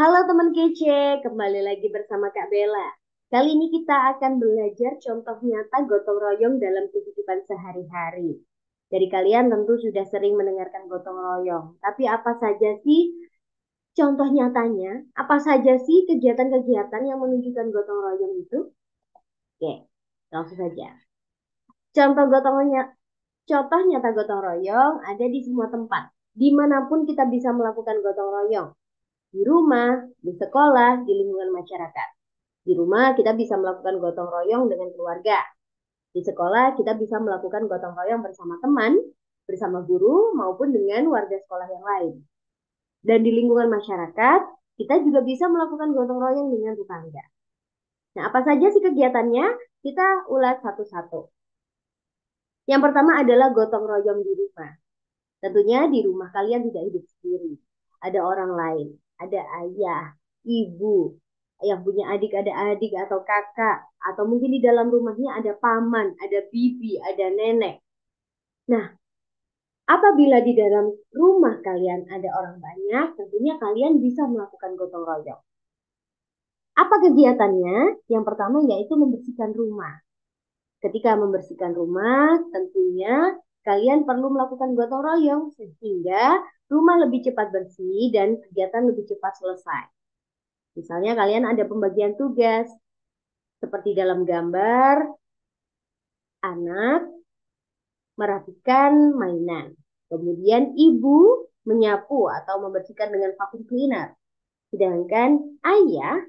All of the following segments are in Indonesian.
Halo teman kece, kembali lagi bersama Kak Bella. Kali ini kita akan belajar contoh nyata gotong royong dalam kehidupan sehari-hari. Dari kalian tentu sudah sering mendengarkan gotong royong, tapi apa saja sih contoh nyatanya? Apa saja sih kegiatan-kegiatan yang menunjukkan gotong royong itu? Oke, langsung saja. Contoh contoh nyata gotong royong ada di semua tempat. Dimanapun kita bisa melakukan gotong royong. Di rumah, di sekolah, di lingkungan masyarakat. Di rumah kita bisa melakukan gotong royong dengan keluarga. Di sekolah kita bisa melakukan gotong royong bersama teman, bersama guru, maupun dengan warga sekolah yang lain. Dan di lingkungan masyarakat, kita juga bisa melakukan gotong royong dengan tetangga. Nah, apa saja sih kegiatannya? Kita ulas satu-satu. Yang pertama adalah gotong royong di rumah. Tentunya di rumah kalian tidak hidup sendiri. Ada orang lain, ada ayah, ibu, yang punya adik ada adik atau kakak, atau mungkin di dalam rumahnya ada paman, ada bibi, ada nenek. Nah, apabila di dalam rumah kalian ada orang banyak, tentunya kalian bisa melakukan gotong royong. Apa kegiatannya? Yang pertama yaitu membersihkan rumah. Ketika membersihkan rumah, tentunya kalian perlu melakukan gotong royong sehingga rumah lebih cepat bersih dan kegiatan lebih cepat selesai. Misalnya kalian ada pembagian tugas, seperti dalam gambar, anak merapikan mainan. Kemudian ibu menyapu atau membersihkan dengan vacuum cleaner. Sedangkan ayah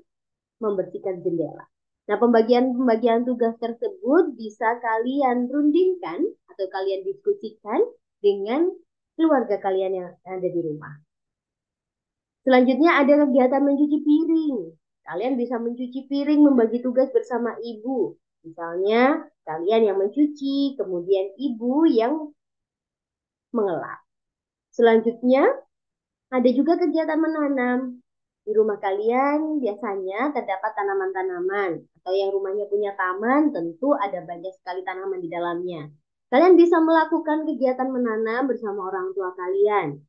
membersihkan jendela. Nah, pembagian-pembagian tugas tersebut bisa kalian rundingkan atau kalian diskusikan dengan keluarga kalian yang ada di rumah. Selanjutnya ada kegiatan mencuci piring. Kalian bisa mencuci piring, membagi tugas bersama ibu. Misalnya, kalian yang mencuci, kemudian ibu yang mengelap. Selanjutnya, ada juga kegiatan menanam. Di rumah kalian biasanya terdapat tanaman-tanaman atau yang rumahnya punya taman tentu ada banyak sekali tanaman di dalamnya. Kalian bisa melakukan kegiatan menanam bersama orang tua kalian.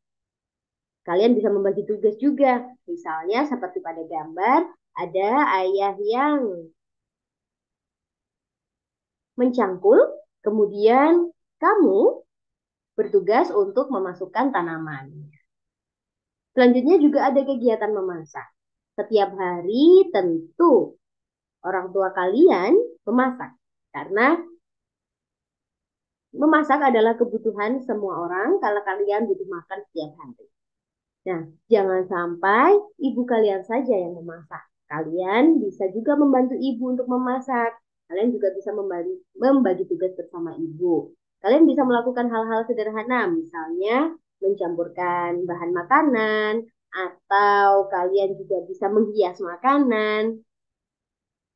Kalian bisa membagi tugas juga. Misalnya seperti pada gambar ada ayah yang mencangkul, kemudian kamu bertugas untuk memasukkan tanaman. Selanjutnya juga ada kegiatan memasak. Setiap hari tentu orang tua kalian memasak. Karena memasak adalah kebutuhan semua orang kalau kalian butuh makan setiap hari. Nah, jangan sampai ibu kalian saja yang memasak. Kalian bisa juga membantu ibu untuk memasak. Kalian juga bisa membagi tugas bersama ibu. Kalian bisa melakukan hal-hal sederhana, misalnya mencampurkan bahan makanan, atau kalian juga bisa menghias makanan.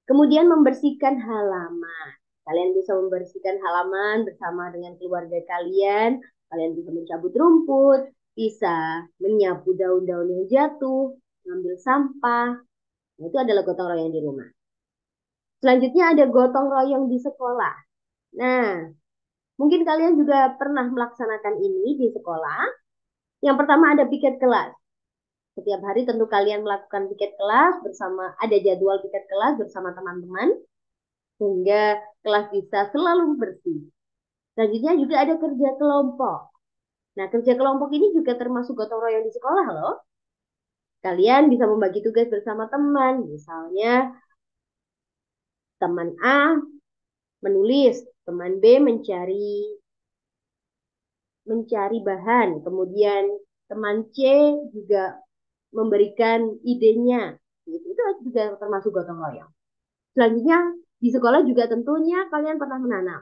Kemudian membersihkan halaman. Kalian bisa membersihkan halaman bersama dengan keluarga kalian. Kalian bisa mencabut rumput, bisa menyapu daun-daun yang jatuh, mengambil sampah. Nah, itu adalah gotong royong di rumah. Selanjutnya ada gotong royong di sekolah. Nah, mungkin kalian juga pernah melaksanakan ini di sekolah. Yang pertama ada piket kelas. Setiap hari tentu kalian melakukan piket kelas bersama, ada jadwal piket kelas bersama teman-teman sehingga kelas bisa selalu bersih. Selanjutnya juga ada kerja kelompok. Nah, kerja kelompok ini juga termasuk gotong royong di sekolah loh. Kalian bisa membagi tugas bersama teman. Misalnya, teman A menulis, teman B mencari bahan, kemudian teman C juga memberikan idenya. Itu juga termasuk gotong royong. Selanjutnya, di sekolah juga tentunya kalian pernah menanam.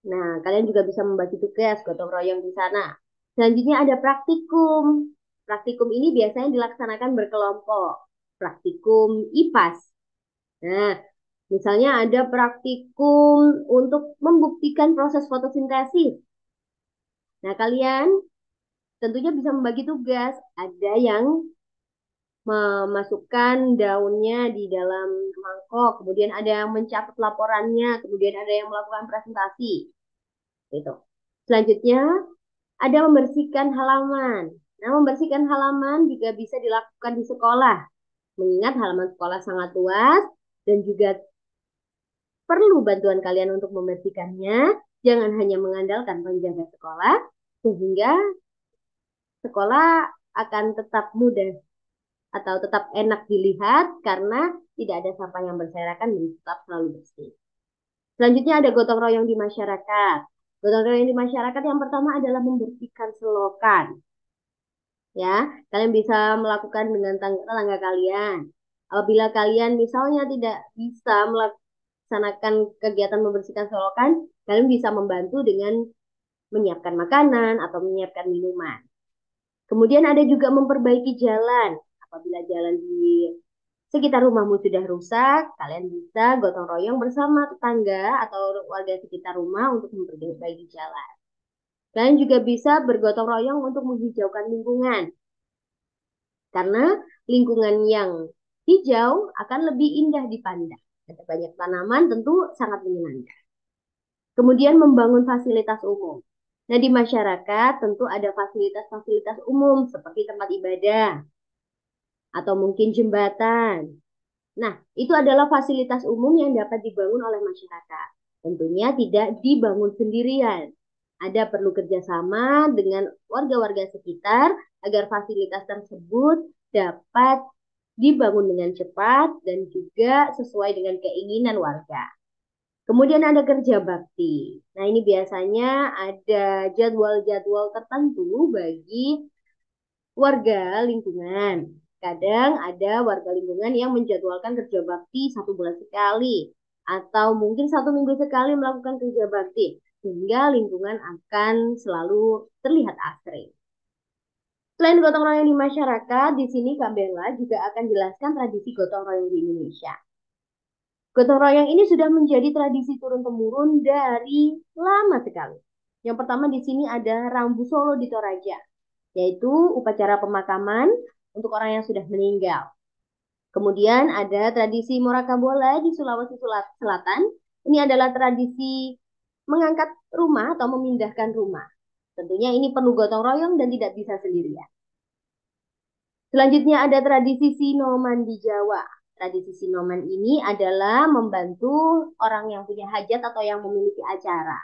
Nah, kalian juga bisa membagi tugas gotong royong di sana. Selanjutnya ada praktikum. Praktikum ini biasanya dilaksanakan berkelompok. Praktikum IPAS. Nah, misalnya ada praktikum untuk membuktikan proses fotosintesis. Nah, kalian tentunya bisa membagi tugas. Ada yang memasukkan daunnya di dalam mangkok, kemudian ada yang mencatat laporannya, kemudian ada yang melakukan presentasi. Gitu. Selanjutnya ada membersihkan halaman. Nah, membersihkan halaman juga bisa dilakukan di sekolah. Mengingat halaman sekolah sangat luas dan juga perlu bantuan kalian untuk membersihkannya. Jangan hanya mengandalkan penjaga sekolah, sehingga sekolah akan tetap mudah atau tetap enak dilihat karena tidak ada sampah yang berserakan dan tetap selalu bersih. Selanjutnya ada gotong royong di masyarakat. Gotong royong di masyarakat yang pertama adalah membersihkan selokan. Ya, kalian bisa melakukan dengan tetangga kalian. Apabila kalian misalnya tidak bisa melaksanakan kegiatan membersihkan selokan, kalian bisa membantu dengan menyiapkan makanan atau menyiapkan minuman. Kemudian ada juga memperbaiki jalan. Apabila jalan di sekitar rumahmu sudah rusak, kalian bisa gotong royong bersama tetangga atau warga sekitar rumah untuk memperbaiki jalan. Kalian juga bisa bergotong royong untuk menghijaukan lingkungan. Karena lingkungan yang hijau akan lebih indah dipandang. Ada banyak tanaman tentu sangat menyenangkan. Kemudian membangun fasilitas umum. Nah, di masyarakat tentu ada fasilitas-fasilitas umum seperti tempat ibadah atau mungkin jembatan. Nah, itu adalah fasilitas umum yang dapat dibangun oleh masyarakat. Tentunya tidak dibangun sendirian. Ada perlu kerjasama dengan warga-warga sekitar agar fasilitas tersebut dapat dibangun dengan cepat dan juga sesuai dengan keinginan warga. Kemudian ada kerja bakti. Nah, ini biasanya ada jadwal-jadwal tertentu bagi warga lingkungan. Kadang ada warga lingkungan yang menjadwalkan kerja bakti 1 bulan sekali. Atau mungkin 1 minggu sekali melakukan kerja bakti. Sehingga lingkungan akan selalu terlihat asri. Selain gotong royong di masyarakat, di sini Kak Bella juga akan jelaskan tradisi gotong royong di Indonesia. Gotong royong ini sudah menjadi tradisi turun-temurun dari lama sekali. Yang pertama di sini ada Rambu Solo di Toraja, yaitu upacara pemakaman untuk orang yang sudah meninggal. Kemudian ada tradisi Morakabola di Sulawesi Selatan. Ini adalah tradisi mengangkat rumah atau memindahkan rumah. Tentunya ini perlu gotong royong dan tidak bisa sendirian. Selanjutnya ada tradisi Sinoman di Jawa. Tradisi Sinoman ini adalah membantu orang yang punya hajat atau yang memiliki acara.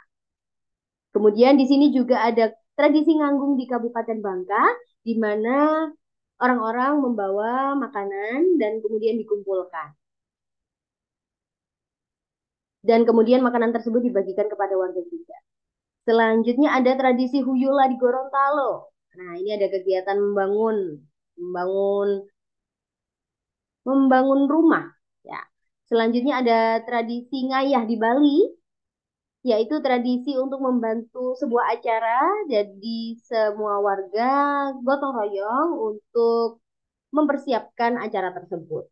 Kemudian di sini juga ada tradisi nganggung di Kabupaten Bangka, di mana orang-orang membawa makanan dan kemudian dikumpulkan. Dan kemudian makanan tersebut dibagikan kepada warga juga. Selanjutnya ada tradisi Huyula di Gorontalo. Nah, ini ada kegiatan membangun membangun rumah. Ya. Selanjutnya ada tradisi ngayah di Bali, yaitu tradisi untuk membantu sebuah acara. Jadi semua warga gotong royong untuk mempersiapkan acara tersebut.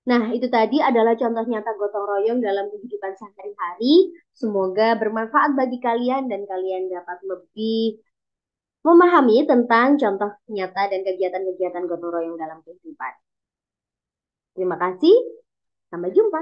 Nah, itu tadi adalah contoh nyata gotong royong dalam kehidupan sehari-hari. Semoga bermanfaat bagi kalian dan kalian dapat lebih memahami tentang contoh nyata dan kegiatan-kegiatan gotong royong dalam kehidupan. Terima kasih, sampai jumpa.